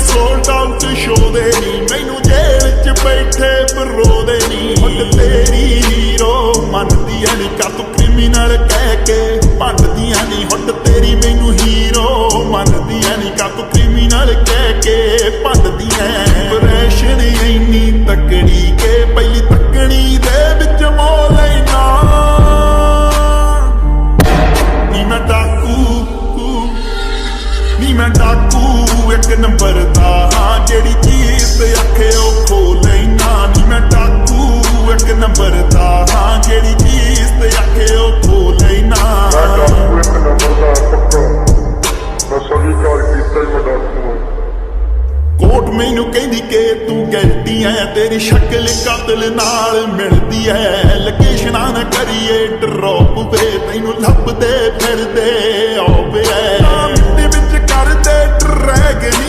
sold out show ਦੇ ਨੀ ਮੈਨੂੰ ਜੇਲ੍ਹ ਚ ਬੈਠੇ ਬਰੋਦੇ ਨੀ ਹੱਟ ਤੇਰੀ ਹੀਰੋ ਮੰਨਦੀਆਂ ਨੀ ਕਾ ਤੂੰ ਕ੍ਰਿਮੀਨਲ ਕਹਿ ਕੇ ਭੰਡਦੀਆਂ ਨੀ ਹੱਟ ਤੇਰੀ ਮੈਨੂੰ ਹੀਰੋ ਮੰਨਦੀਆਂ ਨੀ ਕਾ ਤੂੰ ਕ੍ਰਿਮੀਨਲ ਕਹਿ ਕੇ ਭੰਡਦੀਆਂ ਪ੍ਰੈਸ਼ਨ ਇੰਨੀ ਤਕੜੀ ਕੇ ਪਹਿਲੀ ਤੱਕਣੀ ਦੇ ਵਿੱਚ ਮੋਹ ਲੈਣਾ ਨੀ ਮੈਂ ਡਾਕੂ ਇੱਕ ਨੰਬਰ ਦਾ ਹਾਂ ਜਿਹੜੀ ਚੀਜ਼ ਤੇ ਅੱਖੇ ਉਹ ਖੋ ਲੈਣਾ ਨੀ ਮੈਂ ਡਾਕੂ ਇੱਕ ਨੰਬਰ ਦਾ ਹਾਂ ਜਿਹੜੀ ਚੀਜ਼ ਤੇ ਅੱਖੇ ਉਹ ਖੋ ਲੈਣਾ ਮੈਂ ਡਾਕੂ ਇੱਕ ਨੰਬਰ ਦਾ ਪੱਕਾ ਮੈਂ ਸਭੀ ਕਾਰ ਕੀਤਾ ਹੀ ਮੈਂ ਡਾਕੂ ਕੋਰਟ ਮੈਨੂੰ ਕਹਿੰਦੀ ਕਿ ਤੂੰ ਗਲਤੀ ਐ ਤੇਰੀ ਸ਼ਕਲ ਕਾਤਲ ਨਾਲ ਮਿਲਦੀ ਐ ਲੋਕੇਸ਼ਨਾਂ ਨਾ ਕਰੀਏ ਡਰੋਪ ਵੇ ਤੈਨੂੰ ਲੱਭਦੇ ਫਿਰਦੇ ਆਵੇ